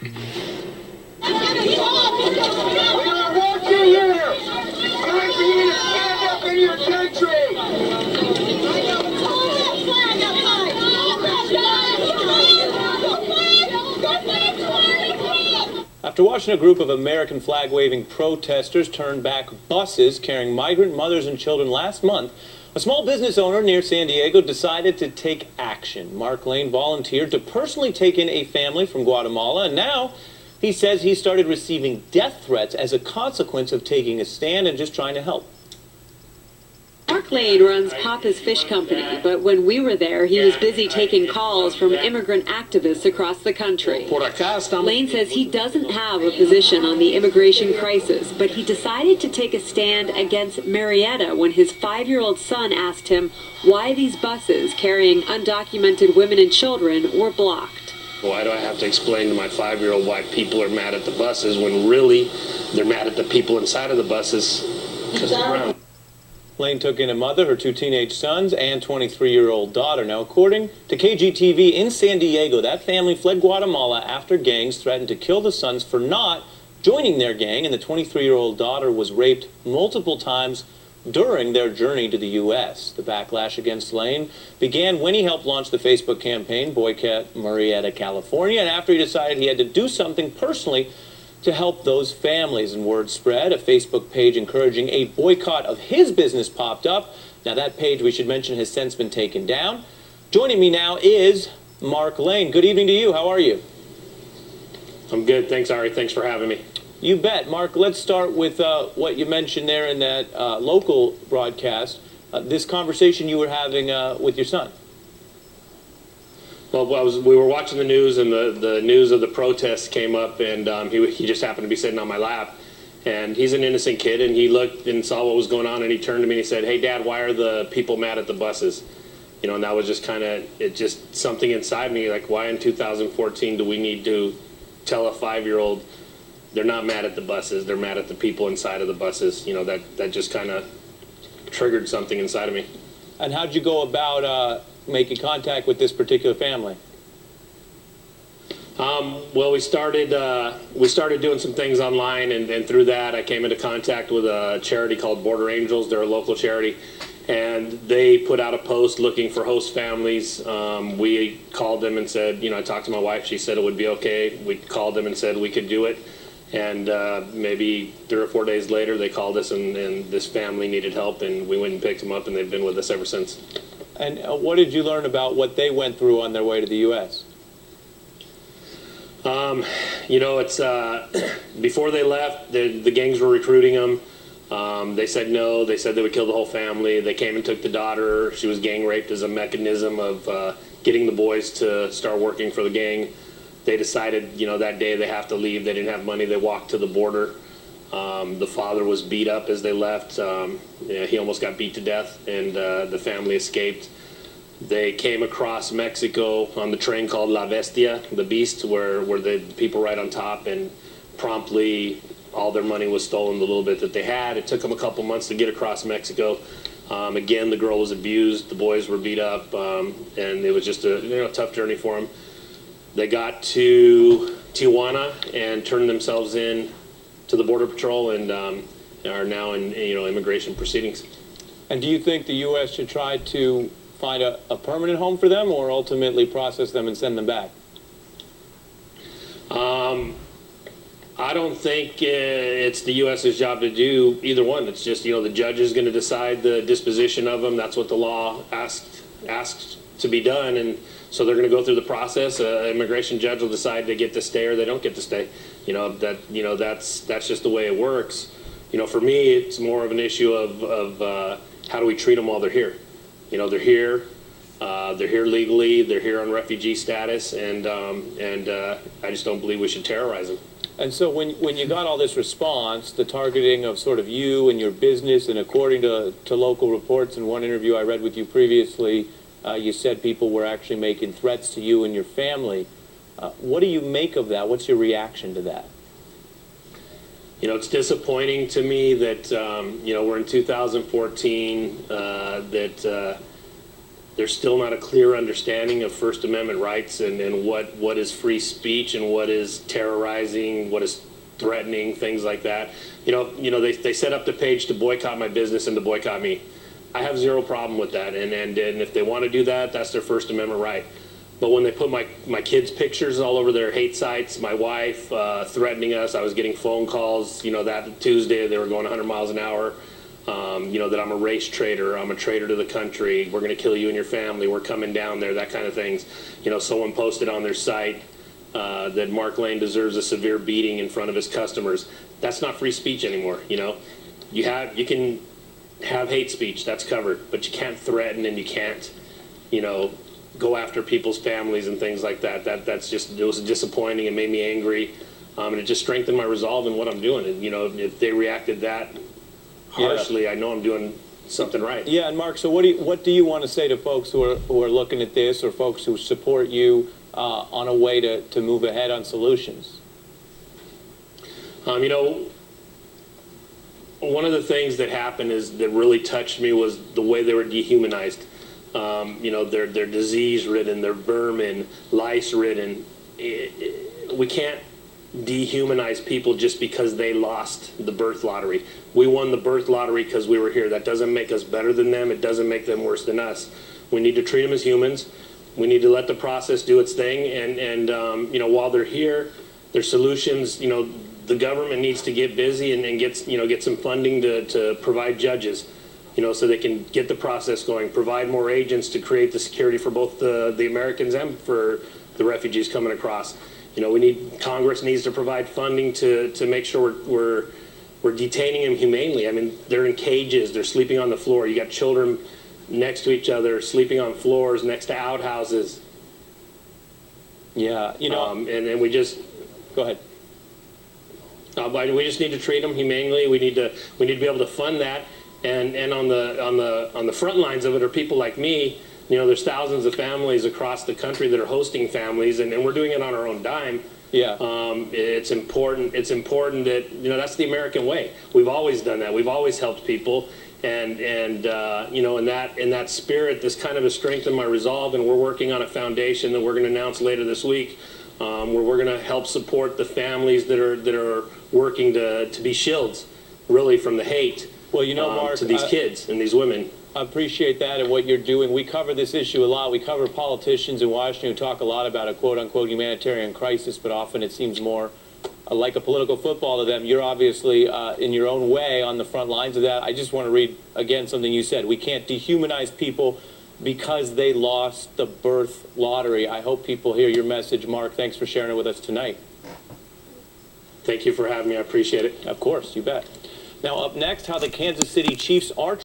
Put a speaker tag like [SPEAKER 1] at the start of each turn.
[SPEAKER 1] We are watching here. Time for you to stand up in your country.
[SPEAKER 2] After watching a group of American flag-waving protesters turn back buses carrying migrant mothers and children last month, a small business owner near San Diego decided to take action. Mark Lane volunteered to personally take in a family from Guatemala, and now he says he started receiving death threats as a consequence of taking a stand and just trying to help.
[SPEAKER 3] Mark Lane runs Papa's Fish Company, but when we were there, he was busy taking calls from immigrant activists across the country. Lane says he doesn't have a position on the immigration crisis, but he decided to take a stand against Marietta when his 5-year-old son asked him why these buses carrying undocumented women and children were blocked.
[SPEAKER 4] Why do I have to explain to my 5-year-old why people are mad at the buses when really they're mad at the people inside of the buses because they're brown?
[SPEAKER 2] Lane took in a mother, her 2 teenage sons, and 23-year-old daughter. Now, according to KGTV in San Diego, that family fled Guatemala after gangs threatened to kill the sons for not joining their gang, and the 23-year-old daughter was raped multiple times during their journey to the U.S. The backlash against Lane began when he helped launch the Facebook campaign, Boycott Marietta, California, and after he decided he had to do something personally to help those families. And word spread, a Facebook page encouraging a boycott of his business popped up. Now that page, we should mention, has since been taken down. Joining me now is Mark Lane. Good evening to you. How are you?
[SPEAKER 4] I'm good. Thanks, Ari. Thanks for having me.
[SPEAKER 2] You bet. Mark, let's start with what you mentioned there in that local broadcast, this conversation you were having with your son.
[SPEAKER 4] Well, we were watching the news, and the news of the protests came up, and he just happened to be sitting on my lap. And he's an innocent kid, and he looked and saw what was going on, and he turned to me and he said, "Hey, Dad, why are the people mad at the buses?" You know, and that was just kind of, it just something inside me, like, why in 2014 do we need to tell a 5-year-old they're not mad at the buses, they're mad at the people inside of the buses? You know, that just kind of triggered something inside of me.
[SPEAKER 2] And how'd you go about making contact with this particular family?
[SPEAKER 4] Well, we started doing some things online, and through that I came into contact with a charity called Border Angels. They're a local charity, and they put out a post looking for host families. We called them and said, you know, I talked to my wife, she said it would be okay. We called them and said we could do it, and maybe 3 or 4 days later they called us, and this family needed help, and we went and picked them up, and they've been with us ever since.
[SPEAKER 2] And what did you learn about what they went through on their way to the U.S.?
[SPEAKER 4] You know, it's before they left, the gangs were recruiting them. They said no. They said they would kill the whole family. They came and took the daughter. She was gang raped as a mechanism of getting the boys to start working for the gang. They decided, you know, that day they have to leave. They didn't have money. They walked to the border. The father was beat up as they left. He almost got beat to death, and the family escaped. They came across Mexico on the train called La Bestia, the Beast, where the people ride on top, and promptly all their money was stolen, the little bit that they had. It took them a couple months to get across Mexico. Again, the girl was abused, the boys were beat up, and it was just a tough journey for them. They got to Tijuana and turned themselves in to the Border Patrol, and are now in immigration proceedings.
[SPEAKER 2] And do you think the U.S. should try to find a permanent home for them, or ultimately process them and send them back?
[SPEAKER 4] I don't think it's the U.S.'s job to do either one. It's just, the judge is going to decide the disposition of them. That's what the law asks to be done, and so they're going to go through the process. An immigration judge will decide they get to stay or they don't get to stay. That's just the way it works. For me, it's more of an issue of how do we treat them while they're here. They're here legally, they're here on refugee status, and I just don't believe we should terrorize them.
[SPEAKER 2] And so when you got all this response, the targeting of sort of you and your business, and according to local reports in one interview I read with you previously, you said people were actually making threats to you and your family. What do you make of that? What's your reaction to that?
[SPEAKER 4] It's disappointing to me that, we're in 2014, that There's still not a clear understanding of First Amendment rights and what is free speech and what is terrorizing, what is threatening, things like that. They set up the page to boycott my business and to boycott me. I have zero problem with that, and if they want to do that, that's their First Amendment right. But when they put my kids' pictures all over their hate sites, my wife threatening us, I was getting phone calls, that Tuesday they were going 100 miles an hour, that I'm a race traitor, I'm a traitor to the country, we're going to kill you and your family, we're coming down there, that kind of things. Someone posted on their site that Mark Lane deserves a severe beating in front of his customers. That's not free speech anymore. You can have hate speech, that's covered, but you can't threaten and you can't, go after people's families and things like that. It was disappointing. It made me angry, and it just strengthened my resolve in what I'm doing. And if they reacted that harshly, I know I'm doing something right.
[SPEAKER 2] Yeah, and Mark, so what do you want to say to folks who are looking at this, or folks who support you on a way to move ahead on solutions?
[SPEAKER 4] One of the things that happened that really touched me was the way they were dehumanized. They're disease-ridden, they're vermin, lice-ridden. We can't dehumanize people just because they lost the birth lottery. We won the birth lottery because we were here. That doesn't make us better than them. It doesn't make them worse than us. We need to treat them as humans. We need to let the process do its thing. And while they're here, their solutions, the government needs to get busy and get some funding to provide judges. So they can get the process going, provide more agents to create the security for both the Americans and for the refugees coming across. Congress needs to provide funding to make sure we're detaining them humanely. I mean, they're in cages, they're sleeping on the floor. You got children next to each other, sleeping on floors next to outhouses.
[SPEAKER 2] Yeah,
[SPEAKER 4] and we just
[SPEAKER 2] go ahead.
[SPEAKER 4] We just need to treat them humanely. We need to be able to fund that. And on the front lines of it are people like me. There's thousands of families across the country that are hosting families, and we're doing it on our own dime.
[SPEAKER 2] Yeah.
[SPEAKER 4] It's important that that's the American way. We've always done that. We've always helped people, and in that spirit, this kind of has strengthened my resolve. And we're working on a foundation that we're going to announce later this week, where we're going to help support the families that are working to be shields, really, from the hate.
[SPEAKER 2] Well, Mark,
[SPEAKER 4] to these kids and these women.
[SPEAKER 2] I appreciate that and what you're doing. We cover this issue a lot. We cover politicians in Washington who talk a lot about a quote-unquote humanitarian crisis, but often it seems more like a political football to them. You're obviously, in your own way, on the front lines of that. I just want to read, again, something you said. We can't dehumanize people because they lost the birth lottery. I hope people hear your message. Mark, thanks for sharing it with us tonight.
[SPEAKER 4] Thank you for having me. I appreciate it.
[SPEAKER 2] Of course, you bet. Now, up next, how the Kansas City Chiefs are